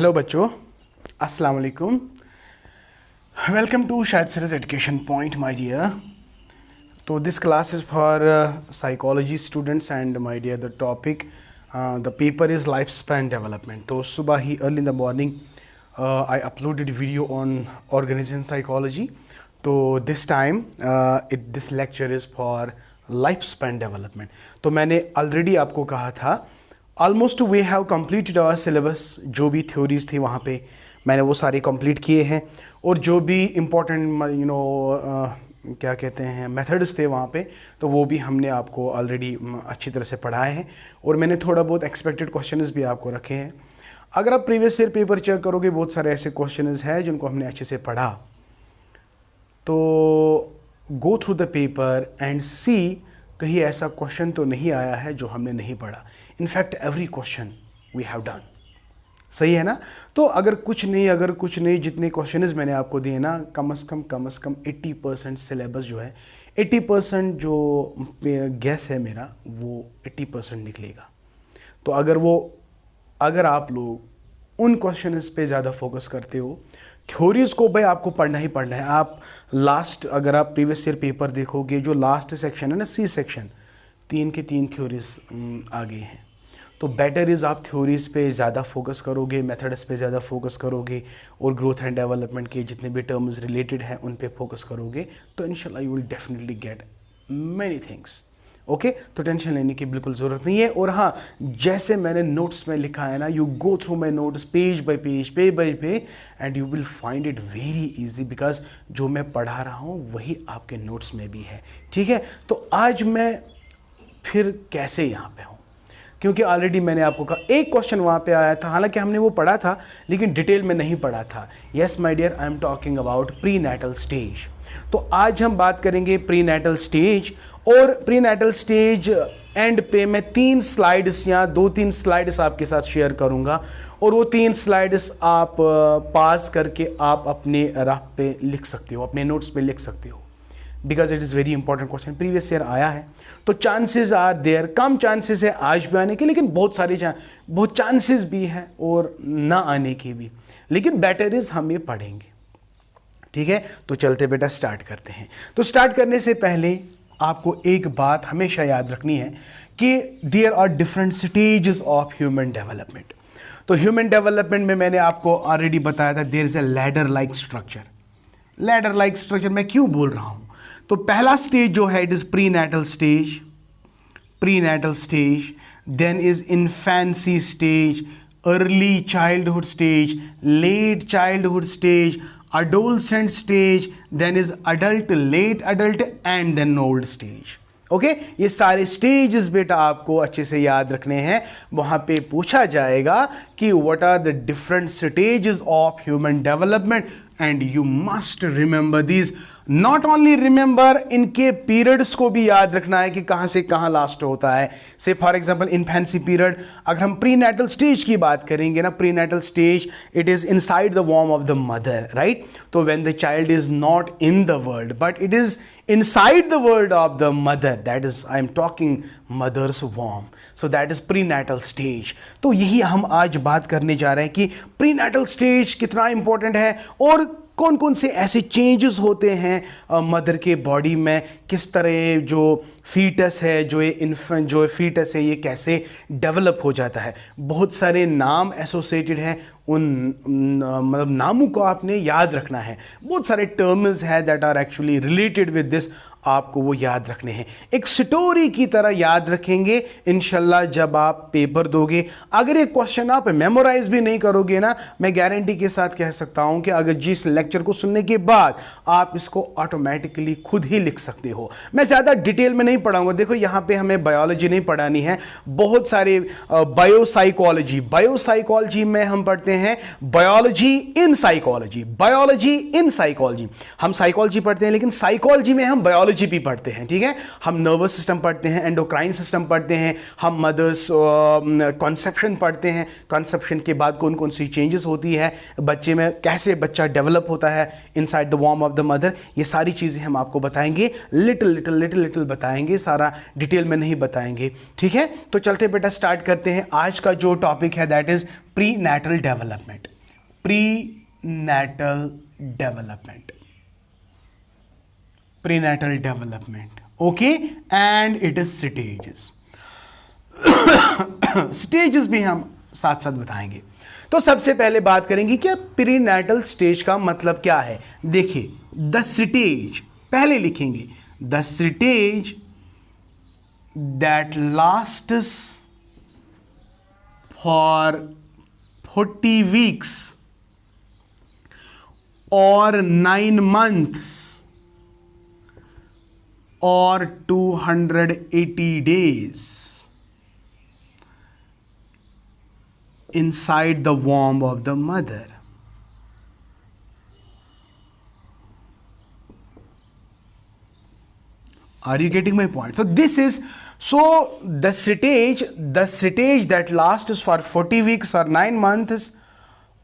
Hello बच्चों, अस्सलाम वालेकुम। Welcome to Shahid Siraj education point my dear. तो this class is for psychology students and my dear the topic the paper is life span development. तो सुबह ही early in the morning I uploaded video on organisation psychology. तो this time this lecture is for life span development. तो मैंने already आपको कहा था almost we have completed our syllabus. जो भी थ्योरीज थी वहाँ पे मैंने वो सारे कंप्लीट किए हैं, और जो भी इम्पोर्टेंट क्या कहते हैं मेथड्स थे वहाँ पे, तो वो भी हमने आपको ऑलरेडी अच्छी तरह से पढ़ाए हैं। और मैंने थोड़ा बहुत एक्सपेक्टेड क्वेश्चंस भी आपको रखे हैं। अगर आप प्रीवियस ईयर पेपर चेक करोगे, बहुत सारे ऐसे क्वेश्चंस हैं जिनको हमने अच्छे से पढ़ा। तो go through the paper and see कहीं ऐसा क्वेश्चन तो नहीं आया है जो हमने नहीं पढ़ा। In fact every question we have done. सही है ना? तो अगर कुछ नहीं जितने क्वेश्चंस मैंने आपको दिए ना, कम से कम 80% सिलेबस जो है, 80% जो गैस है मेरा, वो 80% निकलेगा। तो अगर आप लोग उन क्वेश्चंस पे ज़्यादा फोकस करते हो, थ्योरीज को भाई आपको पढ़ना ही पढ़ना है। आप अगर आप प्रीवियस ईयर पेपर देखोगे, जो लास्ट सेक्शन है ना, सी सेक्शन, 3 के 3 थ्योरीज आ गए हैं। तो बेटर इज़ आप थ्योरीज पे ज़्यादा फोकस करोगे, मेथड्स पे ज़्यादा फोकस करोगे, और ग्रोथ एंड डेवलपमेंट के जितने भी टर्म्स रिलेटेड हैं उन पे फोकस करोगे, तो इंशाल्लाह you will definitely get many things. Okay, तो टेंशन लेने की बिल्कुल ज़रूरत नहीं है। और हाँ, जैसे मैंने नोट्स में लिखा है ना, you go through my notes page by page and you will find it very easy, because जो मैं पढ़ा रहा हूँ वही आपके नोट्स में भी है। ठीक है, तो आज मैं फिर कैसे यहाँ पे हूँ, क्योंकि ऑलरेडी मैंने आपको कहा एक क्वेश्चन वहाँ पे आया था, हालांकि हमने वो पढ़ा था लेकिन डिटेल में नहीं पढ़ा था। Yes my dear, I am talking about prenatal stage. तो आज हम बात करेंगे प्री नैटल स्टेज, और प्री नैटल स्टेज एंड पे मैं 3 स्लाइड्स या 2-3 स्लाइड्स आपके साथ शेयर करूँगा, और वो 3 स्लाइड्स आप पास करके आप अपने राह पे लिख सकते हो, अपने नोट्स पे लिख सकते हो, because it is very important question. Previous year आया है, तो चांसेस आर देयर, कम चांसेस है आज भी आने के, लेकिन बहुत चांसेस भी हैं और ना आने की भी, लेकिन बेटर इज हम ये पढ़ेंगे। ठीक है, तो चलते बेटा स्टार्ट करते हैं। तो स्टार्ट करने से पहले आपको एक बात हमेशा याद रखनी है कि there are different stages of human development. तो ह्यूमन डेवलपमेंट में मैंने आपको ऑलरेडी बताया था, there is a ladder like structure. Ladder like structure मैं क्यों बोल रहा हूं? तो पहला स्टेज जो है it is prenatal stage, then is infancy stage, early childhood stage, late childhood stage, adolescent stage, then is adult, late adult, and then old stage. Okay, ये सारे स्टेजेस बेटा आपको अच्छे से याद रखने हैं। वहां पे पूछा जाएगा कि what are the different stages of human development, and you must remember these. Not only remember, इनके पीरियड्स को भी याद रखना है कि कहां से कहां लास्ट होता है। से फॉर एग्जांपल इन्फेंसी पीरियड, अगर हम प्री नैटल स्टेज की बात करेंगे ना, prenatal stage it is inside the वॉर्म ऑफ द मदर, राइट? तो when the child is not in the world but it is inside the world of the mother, that is I am talking mother's womb, so that is prenatal stage। तो यही हम आज बात करने जा रहे हैं कि prenatal stage कितना important है, और कौन कौन से ऐसे चेंजेस होते हैं मदर के बॉडी में, किस तरह जो फीटस है, जो फीटस है, ये कैसे डेवलप हो जाता है। बहुत सारे नाम एसोसिएटेड हैं, उन मतलब नामों को आपने याद रखना है। बहुत सारे टर्म्स हैं that are actually related with this, आपको वो याद रखने हैं। एक स्टोरी की तरह याद रखेंगे इंशाल्लाह जब आप पेपर दोगे। अगर ये क्वेश्चन आप मेमोराइज भी नहीं करोगे ना, मैं गारंटी के साथ कह सकता हूं कि अगर जिस लेक्चर को सुनने के बाद आप इसको ऑटोमेटिकली खुद ही लिख सकते हो। मैं ज़्यादा डिटेल में नहीं पढ़ाऊंगा। देखो यहाँ पे हमें बायोलॉजी नहीं पढ़ानी है, बहुत सारे बायोसाइकोलॉजी में हम पढ़ते हैं बायोलॉजी इन साइकोलॉजी। हम साइकोलॉजी पढ़ते हैं, लेकिन साइकोलॉजी में हम बायोलॉजी भी पढ़ते हैं। ठीक है, हम नर्वस सिस्टम पढ़ते हैं, एंडोक्राइन सिस्टम पढ़ते हैं, हम मदर्स कॉन्सेप्शन पढ़ते हैं। कॉन्सेप्शन के बाद कौन कौन सी चेंजेस होती है बच्चे में, कैसे बच्चा डेवलप होता है इनसाइड द वॉर्म ऑफ द मदर, ये सारी चीजें हम आपको बताएंगे, लिटिल बताएंगे। बताएंगे, सारा डिटेल में नहीं बताएंगे, ठीक है। तो चलते बेटा स्टार्ट करते हैं। आज का जो टॉपिक है that is pre natal development. Pre natal development, prenatal development, okay, and it is stages. Stages भी हम साथ साथ बताएंगे। तो सबसे पहले बात करेंगे कि प्रीनेटल स्टेज का मतलब क्या है। देखिए, द स्टेज पहले लिखेंगे, the stage that lasts for 40 weeks और 9 months or 280 days inside the womb of the mother. Are you getting my point? So this is, so the stage that lasts for 40 weeks or 9 months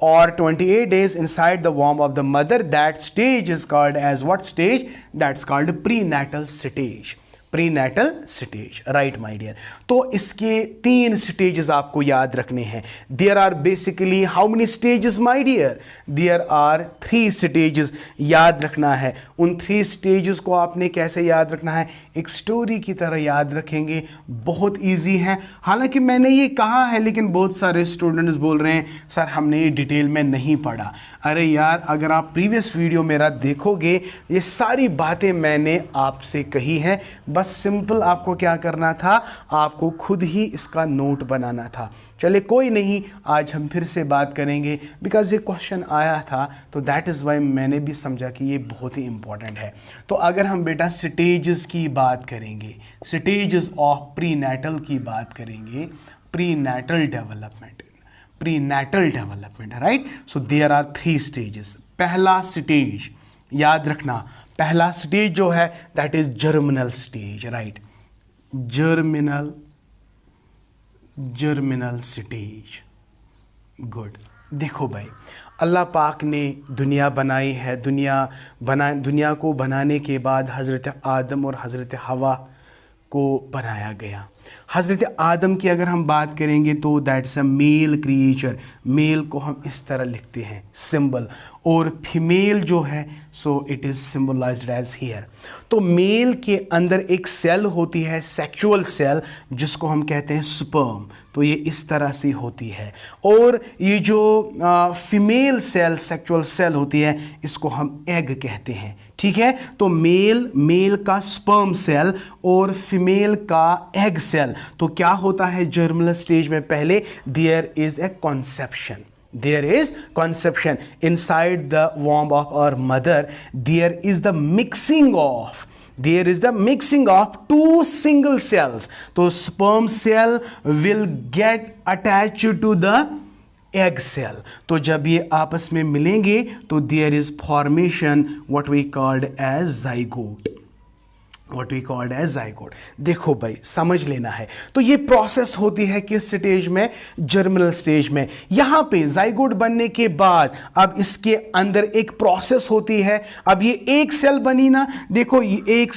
or 28 days inside the womb of the mother, that stage is called as what stage? That's called prenatal stage. Prenatal stage, right my dear. तो इसके 3 stages आपको याद रखने हैं। There are basically how many stages my dear? There are 3 stages याद रखना है। उन 3 स्टेजेस को आपने कैसे याद रखना है? एक स्टोरी की तरह याद रखेंगे, बहुत इजी है। हालांकि मैंने ये कहा है लेकिन बहुत सारे स्टूडेंट्स बोल रहे हैं सर हमने ये डिटेल में नहीं पढ़ा। अरे यार, अगर आप प्रीवियस वीडियो मेरा देखोगे, ये सारी बातें मैंने आपसे कही हैं, बस सिंपल आपको क्या करना था, आपको खुद ही इसका नोट बनाना था। चले कोई नहीं, आज हम फिर से बात करेंगे बिकॉज ये क्वेश्चन आया था, तो दैट इज़ वाई मैंने भी समझा कि ये बहुत ही इंपॉर्टेंट है। तो अगर हम बेटा स्टेजेस की बात करेंगे, स्टेजेस ऑफ प्रीनेटल की बात करेंगे, prenatal development, prenatal development, right. So there are 3 stages. पहला स्टेज याद रखना, पहला स्टेज जो है that is germinal stage, right. Germinal stage, good. देखो भाई, अल्लाह पाक ने दुनिया बनाई है, दुनिया को बनाने के बाद हज़रत आदम और हज़रत हवा को बनाया गया। हज़रत आदम की अगर हम बात करेंगे तो that's a male creature. Male को हम इस तरह लिखते हैं सिंबल, और फीमेल जो है so it is symbolised as hair. तो मेल के अंदर एक सेल होती है, सेक्सुअल सेल, जिसको हम कहते हैं स्पर्म। तो ये इस तरह से होती है। और ये जो फीमेल सेल, सेक्सुअल सेल होती है, इसको हम एग कहते हैं, ठीक है। तो मेल का स्पर्म सेल और फीमेल का एग सेल। तो क्या होता है जर्मिनल स्टेज में? पहले there is a conception, there is conception inside the womb of our mother. There is the mixing of 2 single cells. तो sperm cell will get attached to the egg cell. तो जब ये आपस में मिलेंगे तो there is formation what we called as zygote. What we called as zygote. देखो भाई, समझ लेना है। तो ये प्रोसेस होती है किस स्टेज में? जर्मिनल स्टेज में। यहाँ पे zygote बनने के बाद अब इसके अंदर एक प्रोसेस होती है। अब ये एक सेल बनी ना, देखो ये एक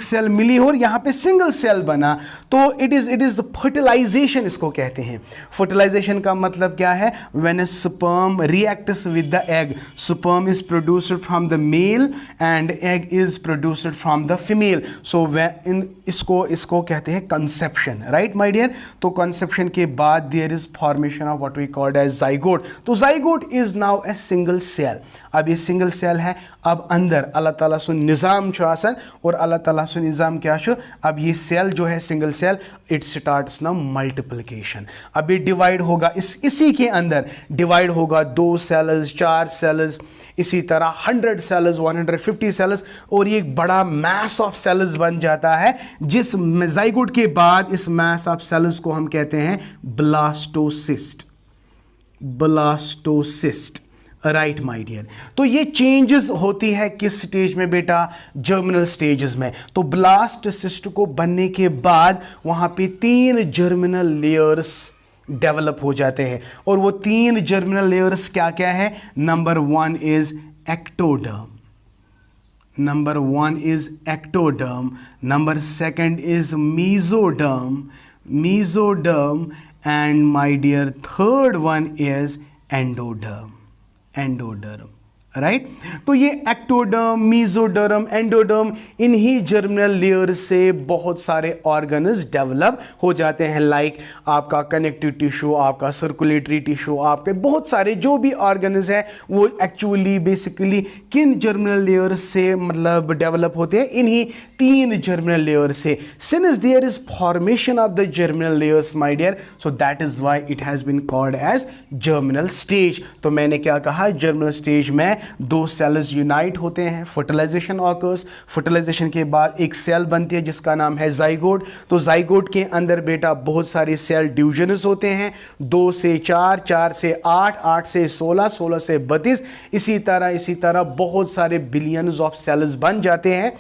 सेल मिली और यहाँ पे सिंगल सेल बना। तो इट इज फर्टिलाइजेशन इसको कहते हैं। फर्टिलाइजेशन का मतलब क्या है? When a sperm reacts with the egg, sperm is produced from the male and egg is produced from the female. So इसको कहते हैं कंसेप्शन, राइट माय डियर। तो कंसेप्शन के बाद there is formation of what we called as zygote. तो zygote is now a single cell. अब ये single cell है। अब अंदर अल्लाह ताला सु निज़ाम छो आसन और अल्लाह ताला सु निज़ाम क्या छो? अब ये सेल जो है single cell, it starts now multiplication. अब ये डिवाइड होगा, इसी के अंदर डिवाइड होगा 2 सेल्स, 4 सेल्स, इसी तरह 100 सेल्स, 150 सेल्स, और ये एक बड़ा मैस ऑफ सेल्स बन जाता है। जिस जाइगोट के बाद इस मैस ऑफ सेल्स को हम कहते हैं blastocyst. Blastocyst, right my dear. तो ये चेंजेस होती है किस स्टेज में बेटा? जर्मिनल स्टेजेस में। तो ब्लास्टोसिस्ट को बनने के बाद वहां पे 3 जर्मिनल लेयर्स डेवलप हो जाते हैं। और वो 3 जर्मिनल लेयर्स क्या क्या है? Number 1 is ectoderm. Number one is ectoderm. Number second is mesoderm, and my dear third one is endoderm. Right तो ये एक्टोडर्म, मीजोडर्म, एंडोडर्म, इन्हीं जर्मिनल लेयर से बहुत सारे ऑर्गन्स डेवलप हो जाते हैं, लाइक आपका कनेक्टिव टिश्यू, आपका सर्कुलेटरी टिश्यू, आपके बहुत सारे जो भी ऑर्गन्स हैं वो एक्चुअली बेसिकली किन जर्मिनल लेयर से मतलब डेवलप होते हैं, इन्हीं 3 जर्मिनल लेयर से. Since there is formation of the germinal layers my dear, so that is why it has been called as germinal stage. तो मैंने क्या कहा, जर्मिनल स्टेज में 2 सेल्स यूनाइट होते हैं, फर्टिलाइजेशन ऑकर्स, फर्टिलाइजेशन के बाद एक सेल बनती है जिसका नाम है जाइगोट. तो जाइगोट के अंदर बेटा बहुत सारे सेल डिविजन्स होते हैं, 2 से 4, 4 से 8, 8 से 16, 16 से 32, इसी तरह बहुत सारे बिलियंस ऑफ सेल्स बन जाते हैं.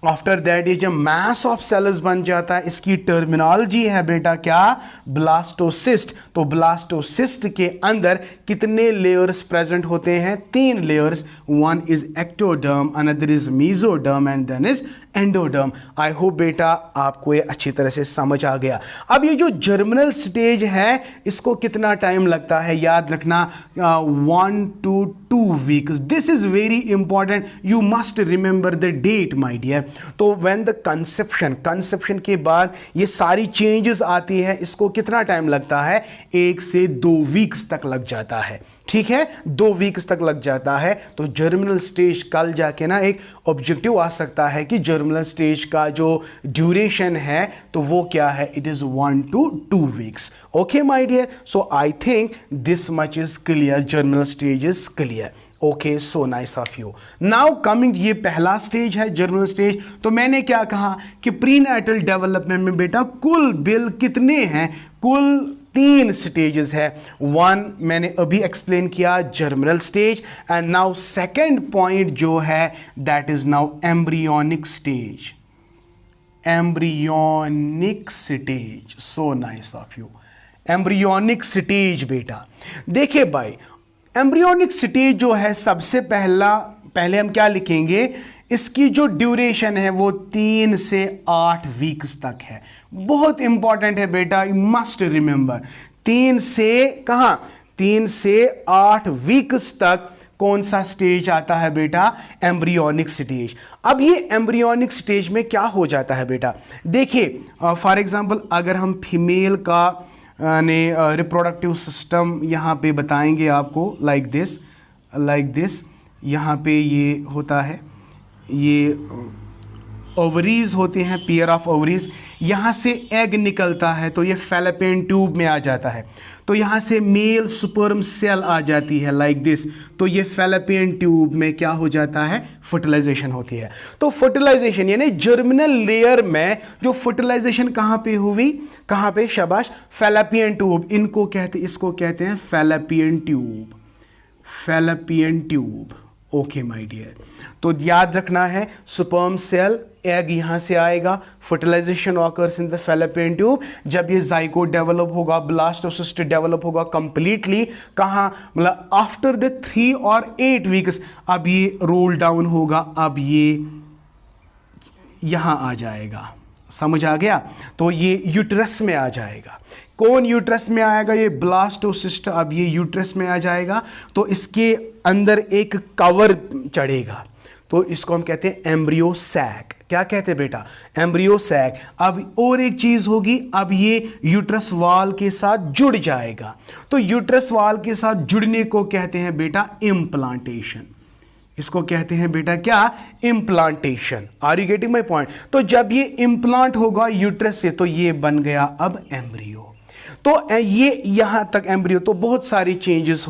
आफ्टर दैट ये जब मास ऑफ सेल्स बन जाता है, इसकी टर्मिनोलॉजी है बेटा क्या, ब्लास्टोसिस्ट. तो ब्लास्टोसिस्ट के अंदर कितने लेयर्स प्रेजेंट होते हैं, 3 layers. One is ectoderm, another is mesoderm and then is endoderm. I hope बेटा आपको ये अच्छी तरह से समझ आ गया. अब ये जो जर्मिनल स्टेज है इसको कितना टाइम लगता है, याद रखना 1 to 2 weeks. This is very important, you must remember the date my dear. तो व्हेन द कंसेप्शन के बाद ये सारी चेंजेस आती है, इसको कितना टाइम लगता है, 1 से 2 वीक्स तक लग जाता है. ठीक है, 2 वीक्स तक लग जाता है. तो जर्मिनल स्टेज कल जाके ना एक ऑब्जेक्टिव आ सकता है कि जर्मिनल स्टेज का जो ड्यूरेशन है तो वो क्या है, it is 1 to 2 weeks. Okay my dear, so I think this much is clear, germinal stage is clear. Okay, so nice of you. Now coming, ये पहला स्टेज है जर्मिनल स्टेज. तो मैंने क्या कहा कि प्रीनेटल डेवलपमेंट में बेटा कुल बिल कितने हैं, कुल 3 स्टेजेस है. 1 मैंने अभी एक्सप्लेन किया, germinal stage. And now second point जो है that is now embryonic stage. Embryonic stage, so nice of you. Embryonic stage बेटा देखिए भाई, एम्ब्रियोनिक स्टेज जो है सबसे पहले हम क्या लिखेंगे, इसकी जो ड्यूरेशन है वो 3 से 8 वीक्स तक है. बहुत इंपॉर्टेंट है बेटा, यू मस्ट रिमेंबर. 3 से 8 वीक्स तक कौन सा स्टेज आता है बेटा, एम्ब्रियोनिक स्टेज. अब ये एम्ब्रियोनिक स्टेज में क्या हो जाता है बेटा, देखिए फॉर एग्जांपल अगर हम फीमेल का रिप्रोडक्टिव सिस्टम यहाँ पे बताएंगे आपको, लाइक दिस. यहाँ पे ये होता है, ये ओवरीज होते हैं, पेयर ऑफ ओवरीज. यहाँ से एग निकलता है तो ये फैलोपियन ट्यूब में आ जाता है. तो यहाँ से मेल स्पर्म सेल आ जाती है लाइक दिस. तो ये फैलोपियन ट्यूब में क्या हो जाता है, फर्टिलाइजेशन होती है. तो फर्टिलाइजेशन यानी जर्मिनल लेयर में जो फर्टिलाइजेशन कहाँ पे हुई, कहाँ पे, शाबाश, फैलोपियन ट्यूब. इसको कहते हैं fallopian tube. Okay my dear, तो याद रखना है, स्पर्म सेल, एग यहां से आएगा, fertilization occurs in the fallopian tube. जब ये जाइगोट डेवलप होगा, ब्लास्टोसिस्ट डेवलप होगा कंप्लीटली, कहां, मतलब आफ्टर द 3 or 8 वीक्स. अब ये रोल डाउन होगा, अब ये यहां आ जाएगा, समझ आ गया. तो ये यूट्रस में आ जाएगा. कौन यूट्रस में आएगा, ये ब्लास्टोसिस्ट. अब ये यूट्रस में आ जाएगा तो इसके अंदर एक कवर चढ़ेगा, तो इसको हम कहते हैं एम्ब्रियो सैक. क्या कहते हैं बेटा, एम्ब्रियो सैक. अब और एक चीज होगी, अब ये यूट्रस वॉल के साथ जुड़ जाएगा. तो यूट्रस वॉल के साथ जुड़ने को कहते हैं बेटा इम्प्लांटेशन. इसको कहते हैं बेटा क्या, implantation. Are you getting my point. तो जब ये इम्प्लांट होगा यूट्रस से तो ये बन गया अब एम्ब्रियो. तो ये यहां तक एम्ब्रियो. तो बहुत सारे चेंजेस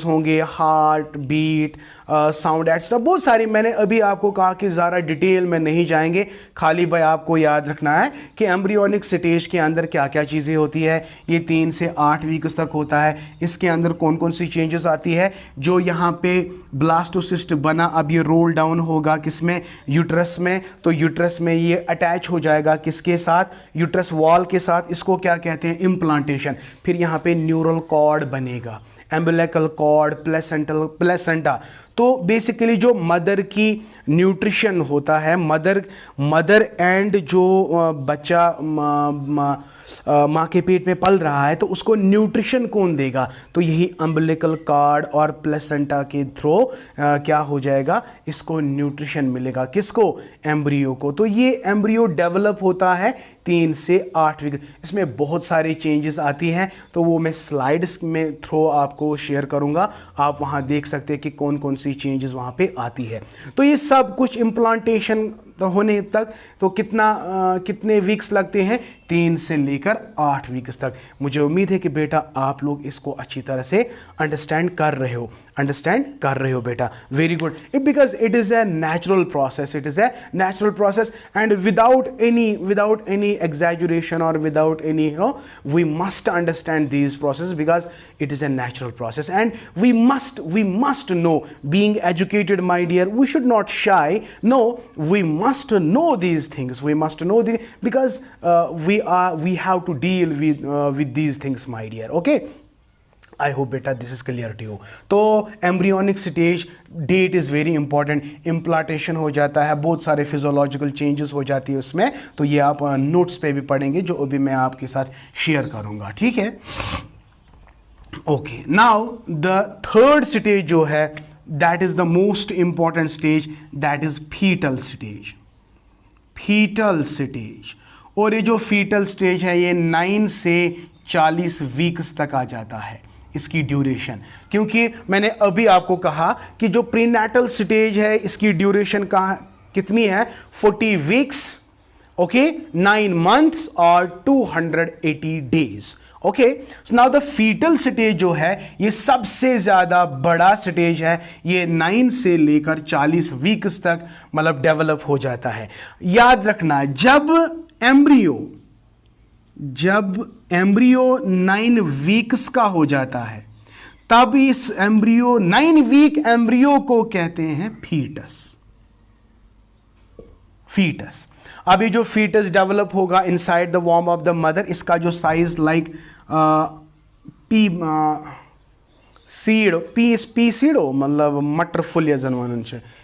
होंगे, हार्ट बीट, साउंड एक्स्ट्रा, बहुत सारी. मैंने अभी आपको कहा कि ज़्यादा डिटेल में नहीं जाएंगे, खाली भाई आपको याद रखना है कि एम्ब्रियोनिक स्टेज के अंदर क्या क्या चीज़ें होती है. ये 3 से 8 वीक्स तक होता है. इसके अंदर कौन कौन सी चेंजेस आती है, जो यहाँ पे ब्लास्टोसिस्ट बना, अब ये रोल डाउन होगा किसमें, यूट्रस में. तो यूट्रस में ये अटैच हो जाएगा किसके साथ, यूट्रस वॉल के साथ. इसको क्या कहते हैं, इम्प्लांटेशन. फिर यहाँ पे न्यूरल कॉर्ड बनेगा, एम्बिलिकल कॉर्ड, प्लेसेंटा. तो बेसिकली जो मदर की न्यूट्रिशन होता है, मदर एंड जो बच्चा माँ के पेट में पल रहा है, तो उसको न्यूट्रिशन कौन देगा? तो यही अम्बिलिकल कार्ड और प्लेसेंटा के थ्रू क्या हो जाएगा, इसको न्यूट्रिशन मिलेगा। किसको? एम्ब्रियो को। तो ये एम्ब्रियो डेवलप होता है 3 से 8 वीक। इसमें बहुत सारी चेंजेस आती हैं, तो वो मैं स्लाइड्स में थ्रू आपको शेयर करूंगा, आप वहाँ देख सकते हैं कि कौन कौन सी चेंजेस वहाँ पे आती है। तो ये सब कुछ इम्प्लांटेशन होने तक तो कितने वीक्स लगते हैं? 3 से लेकर 8 वीक्स तक। मुझे उम्मीद है कि बेटा आप लोग इसको अच्छी तरह से अंडरस्टैंड कर रहे हो बेटा। Very good. Because it is a natural process and without any exaggeration or without any, we must understand these processes because it is a natural process, and we must know. Being educated, my dear, we should not shy. No, we must know these things. Because we have to deal with these things, my dear. Okay, I hope बेटा this is clear to you. तो embryonic stage, that is very important. Implantation हो जाता है, बहुत सारे physiological changes हो जाती है उसमें, तो ये आप नोट्स पे भी पढ़ेंगे जो अभी मैं आपके साथ शेयर करूंगा, ठीक है। Okay, now the third stage जो है, that is the most important stage, that is foetal stage. और ये जो फीटल स्टेज है, ये 9 से 40 वीक्स तक आ जाता है इसकी ड्यूरेशन। क्योंकि मैंने अभी आपको कहा कि जो प्रीनेटल स्टेज है, इसकी ड्यूरेशन कितनी है? 40 वीक्स, ओके, 9 मंथ्स और 280 days. Okay, now the foetal stage जो है, ये सबसे ज्यादा बड़ा स्टेज है। ये 9 से लेकर 40 वीक्स तक मतलब डेवलप हो जाता है। याद रखना, जब एम्ब्रियो 9 वीक्स का हो जाता है, तब इस 9 वीक एम्ब्रियो को कहते हैं फीटस। अब ये जो फीटस डेवलप होगा इनसाइड द वॉर्म ऑफ द मदर, इसका जो साइज लाइक पी सीडो मतलब मटर फुल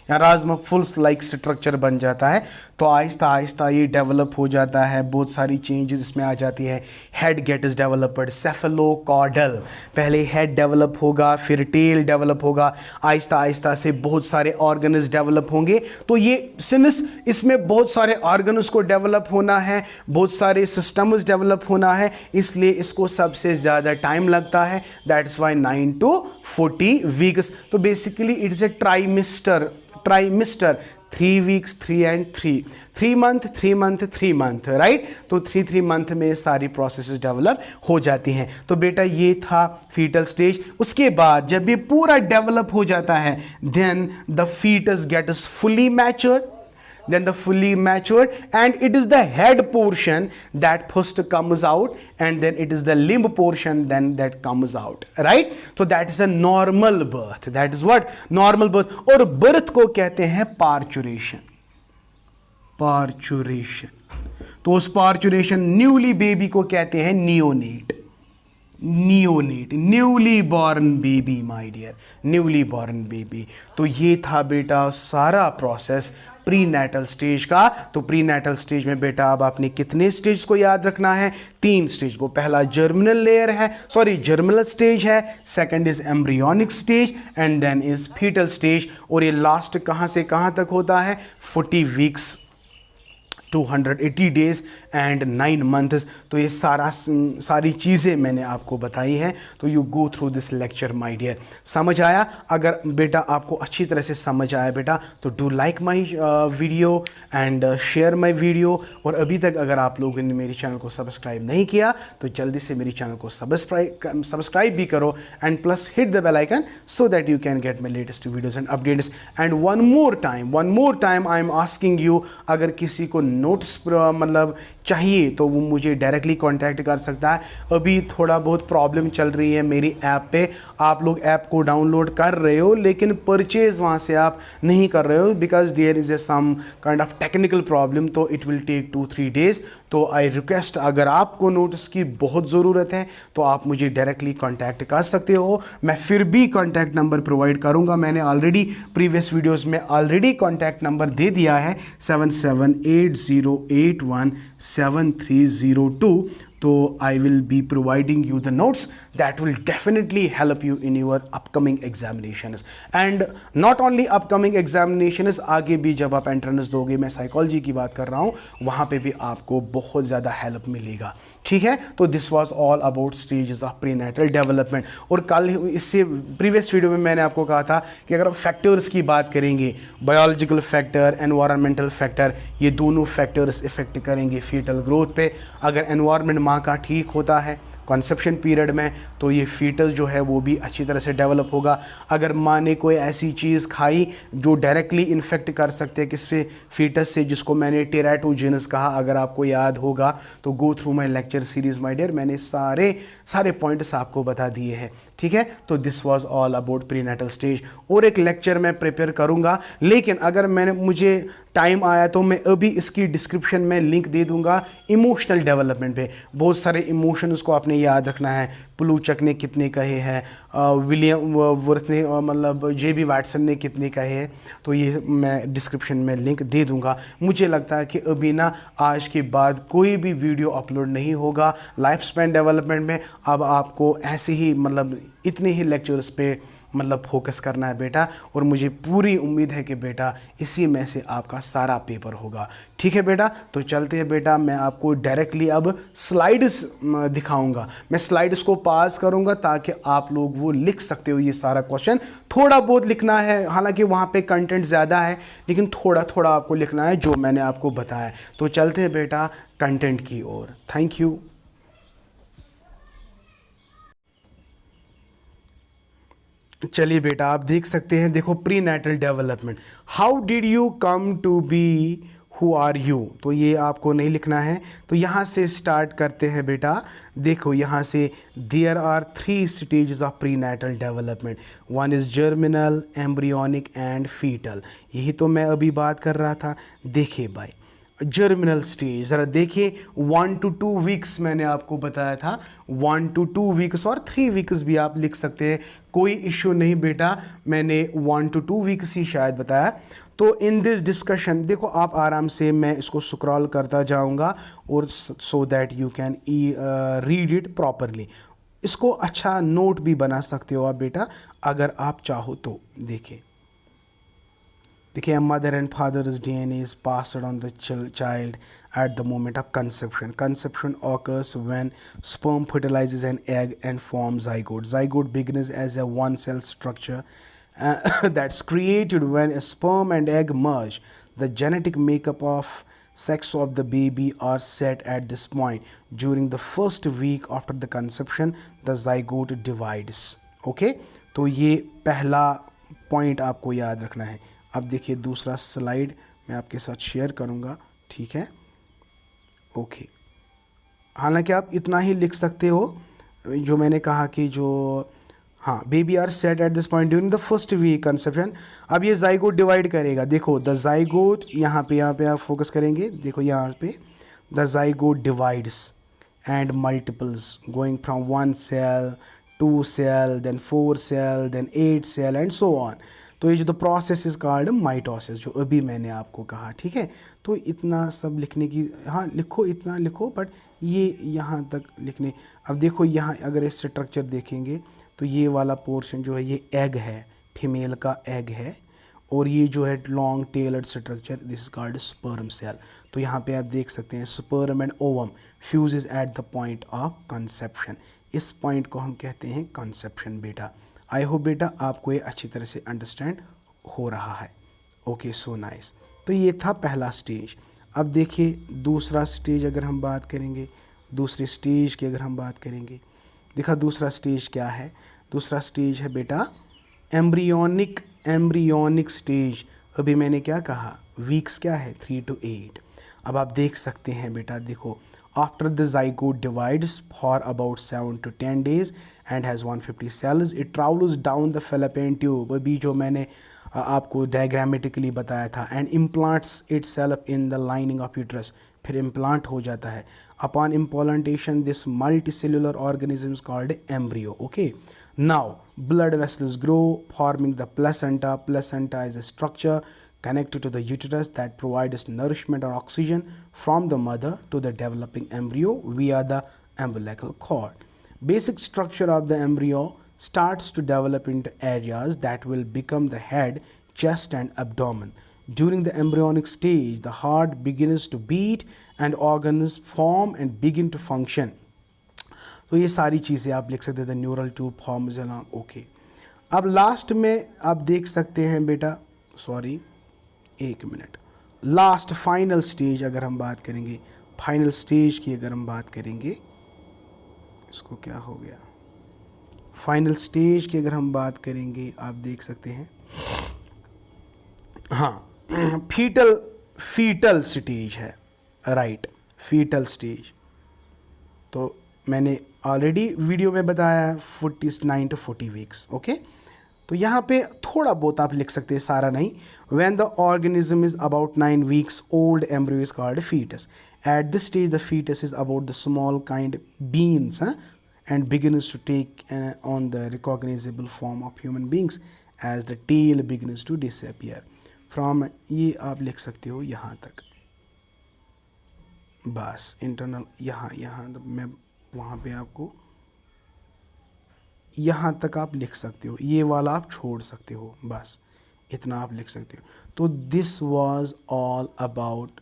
या राजमा फुल लाइक स्ट्रक्चर बन जाता है। तो आहिस्ता आहिस्ता ये डेवलप हो जाता है, बहुत सारी चेंजेस इसमें आ जाती है। हेड गेट इज डेवलप्ड, सेफेलोकॉर्डल, पहले हेड डेवलप होगा, फिर टेल डेवलप होगा, आहिस्ता आहिस्ता से बहुत सारे ऑर्गन्स डेवलप होंगे। तो ये सिंस इसमें बहुत सारे ऑर्गन्स को डेवलप होना है, बहुत सारे सिस्टम्स डेवलप होना है, इसलिए इसको सबसे ज़्यादा टाइम लगता है। That is why 9 to 40 weeks. तो basically it is a trimester 3 weeks 3 and 3 month, right. तो 3 मंथ में सारी प्रोसेसेस डेवलप हो जाती हैं। तो बेटा ये था फीटल स्टेज। उसके बाद जब ये पूरा डेवलप हो जाता है, then the foetus gets fully matured and it is the head portion that first comes out and then it is the limb portion then that comes out, right? So that is a normal birth. That is what? Normal birth. और birth को कहते हैं parturition. तो उस parturition newly baby को कहते हैं neonate, newly born baby, my dear, newly born baby. तो ये था बेटा सारा प्रोसेस प्री नेटल स्टेज का। तो प्री नेटल स्टेज में बेटा अब आपने कितने स्टेज को याद रखना है? 3 स्टेज को। पहला जर्मिनल स्टेज है, second is embryonic stage and then is foetal stage. और ये लास्ट कहाँ से कहाँ तक होता है? 40 वीक्स 280 डेज एंड 9 मंथ्स। तो ये सारी चीज़ें मैंने आपको बताई हैं। तो you go through this lecture my dear. समझ आया? अगर बेटा आपको अच्छी तरह से समझ आया बेटा, तो do like my video and share my video. और अभी तक अगर आप लोगों ने मेरे चैनल को सब्सक्राइब नहीं किया, तो जल्दी से मेरे चैनल को सब्सक्राइब भी करो and plus hit the bell icon so that you can get my latest videos and updates. And one more time I am asking you, अगर किसी को नोट्स मतलब चाहिए तो वो मुझे डायरेक्टली कांटेक्ट कर सकता है। अभी थोड़ा बहुत प्रॉब्लम चल रही है मेरी ऐप पे। आप लोग ऐप को डाउनलोड कर रहे हो लेकिन परचेज वहाँ से आप नहीं कर रहे हो because there is a some kind of technical problem. तो इट विल टेक 2-3 डेज। तो आई रिक्वेस्ट, अगर आपको नोट्स की बहुत ज़रूरत है तो आप मुझे डायरेक्टली कांटेक्ट कर सकते हो। मैं फिर भी कांटेक्ट नंबर प्रोवाइड करूंगा, मैंने ऑलरेडी प्रीवियस वीडियोस में ऑलरेडी कांटेक्ट नंबर दे दिया है 7780817302। तो I will be providing you the notes that will definitely help you in your upcoming examinations and not only upcoming examinations, आगे भी जब आप एंट्रेंस दोगे, मैं साइकोलॉजी की बात कर रहा हूँ, वहाँ पे भी आपको बहुत ज़्यादा हेल्प मिलेगा। ठीक है, तो this was all about stages of prenatal development. और कल इससे प्रीवियस वीडियो में मैंने आपको कहा था कि अगर फैक्टर्स की बात करेंगे, बायोलॉजिकल फैक्टर, एनवायरमेंटल फैक्टर, ये दोनों फैक्टर्स इफेक्ट करेंगे फीटल ग्रोथ पे। अगर एनवायरनमेंट माँ का ठीक होता है कॉन्सेप्शन पीरियड में, तो ये फीटस जो है वो भी अच्छी तरह से डेवलप होगा। अगर माँ ने कोई ऐसी चीज़ खाई जो डायरेक्टली इन्फेक्ट कर सकते हैं किससे, फीटस से, जिसको मैंने टेराटोजेनस कहा, अगर आपको याद होगा तो go through my lecture series my dear, मैंने सारे पॉइंट्स आपको बता दिए हैं। ठीक है, तो this was all about prenatal stage. और एक लेक्चर मैं प्रिपेयर करूंगा, लेकिन अगर मुझे टाइम आया तो मैं अभी इसकी डिस्क्रिप्शन में लिंक दे दूंगा इमोशनल डेवलपमेंट पे। बहुत सारे इमोशंस को आपने याद रखना है। प्लूचक ने कितने कहे हैं, विलियम वर्थ ने, मतलब JB वाटसन ने कितने कहे हैं, तो ये मैं डिस्क्रिप्शन में लिंक दे दूंगा। मुझे लगता है कि अभी ना आज के बाद कोई भी वीडियो अपलोड नहीं होगा लाइफ स्पैन डेवलपमेंट में। अब आपको ऐसे ही मतलब इतने ही लेक्चर्स पे मतलब फोकस करना है बेटा, और मुझे पूरी उम्मीद है कि बेटा इसी में से आपका सारा पेपर होगा। ठीक है बेटा, तो चलते हैं बेटा, मैं आपको डायरेक्टली अब स्लाइड्स दिखाऊंगा। मैं स्लाइड्स को पास करूंगा ताकि आप लोग वो लिख सकते हो ये सारा क्वेश्चन। थोड़ा बहुत लिखना है, हालांकि वहाँ पे कंटेंट ज़्यादा है, लेकिन थोड़ा थोड़ा आपको लिखना है जो मैंने आपको बताया। तो चलते हैं बेटा कंटेंट की ओर। Thank you. चलिए बेटा, आप देख सकते हैं, देखो prenatal development, how did you come to be who are you, तो ये आपको नहीं लिखना है। तो यहाँ से स्टार्ट करते हैं बेटा। देखो यहाँ से there are 3 stages of prenatal development, one is germinal, embryonic and foetal. यही तो मैं अभी बात कर रहा था। देखिए भाई, जर्मिनल स्टेज ज़रा देखिए, 1 to 2 वीक्स मैंने आपको बताया था, 1 to 2 वीक्स और 3 वीक्स भी आप लिख सकते हैं, कोई इश्यू नहीं बेटा। मैंने 1 to 2 वीक्स ही शायद बताया। तो इन दिस डिस्कशन देखो, आप आराम से, मैं इसको स्क्रॉल करता जाऊंगा और सो that you can read it properly. इसको अच्छा नोट भी बना सकते हो आप बेटा अगर आप चाहो तो। देखिए mother and father's DNA is passed on the child at the moment of conception. Conception occurs when sperm fertilizes an egg and forms zygote. Zygote begins as a one-cell structure that's created when a sperm and egg merge. The genetic makeup of sex of the baby are set at this point. During the first week after the conception, the zygote divides. Okay? तो ये पहला point आपको याद रखना है। अब देखिए दूसरा स्लाइड मैं आपके साथ शेयर करूंगा। ठीक है, ओके। हालांकि आप इतना ही लिख सकते हो जो मैंने कहा कि जो, हाँ, baby are set at this point during the first week conception. अब ये जाइगोट डिवाइड करेगा। देखो द जाइगोट, यहाँ पे आप फोकस करेंगे। देखो यहाँ पे the zygote divides and multiples going from 1 cell, 2 cell, then 4 cell, then 8 cell and so on. तो ये जो the process is called mitosis, जो अभी मैंने आपको कहा। ठीक है, तो इतना सब लिखने की, हाँ लिखो, इतना लिखो, बट ये यहाँ तक लिखने। अब देखो यहाँ अगर इस स्ट्रक्चर देखेंगे तो ये वाला पोर्शन जो है ये एग है, फीमेल का एग है, और ये जो है long tailed structure, this is called sperm cell. तो यहाँ पे आप देख सकते हैं sperm and ovum fuses at the point of conception. इस पॉइंट को हम कहते हैं कंसेप्शन बेटा। आई होप बेटा आपको ये अच्छी तरह से अंडरस्टैंड हो रहा है। Okay, so nice. तो ये था पहला स्टेज। अब देखिए दूसरा स्टेज अगर हम बात करेंगे, दूसरे स्टेज की अगर हम बात करेंगे, देखा दूसरा स्टेज क्या है। दूसरा स्टेज है बेटा एम्ब्रियोनिक स्टेज। अभी मैंने क्या कहा, वीक्स क्या है, 3 to 8। अब आप देख सकते हैं बेटा, देखो after the zygote divides for about 7 to 10 days and has 150 cells, it travels down the fallopian tube, अभी जो मैंने आपको डायग्रामेटिकली बताया था, and implants itself in the lining of uterus, फिर इम्प्लांट हो जाता है. Upon implantation this multicellular organism is called embryo. Okay, now blood vessels grow forming the placenta. Placenta is a structure connected to the uterus that provides nourishment or oxygen from the mother to the developing embryo via the umbilical cord. Basic structure of the embryo starts to develop into areas that will become the head, chest and abdomen. During the embryonic stage, the heart begins to beat and organs form and begin to function. तो ये सारी चीज़ें आप लिख सकते थे. Neural tube forms along. Okay, अब last में आप देख सकते हैं बेटा, सॉरी एक मिनट, लास्ट फाइनल स्टेज अगर हम बात करेंगे, फाइनल स्टेज की अगर हम बात करेंगे, इसको क्या हो गया, फाइनल स्टेज की अगर हम बात करेंगे, आप देख सकते हैं, हाँ, फीटल स्टेज है, राइट, फीटल स्टेज. तो मैंने ऑलरेडी वीडियो में बताया है 49 to 40 वीक्स. ओके, तो यहाँ पे थोड़ा बहुत आप लिख सकते हैं, सारा नहीं. When the organism is about 9 weeks old, embryo is called foetus. At this stage the foetus is about the small kind beans and begins to take on the recognizable form of human beings as the tail begins to disappear. From ये आप लिख सकते हो यहाँ तक, बस internal यहाँ मैं वहाँ पे आपको यहाँ तक आप लिख सकते हो, ये वाला आप छोड़ सकते हो, बस इतना आप लिख सकते हो. तो this was all about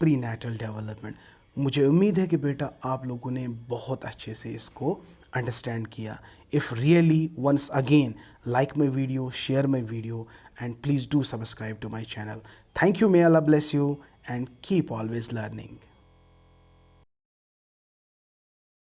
prenatal development. मुझे उम्मीद है कि बेटा आप लोगों ने बहुत अच्छे से इसको अंडरस्टैंड किया. If really once again like my video, share my video and please do subscribe to my channel. Thank you, may Allah bless you and keep always learning.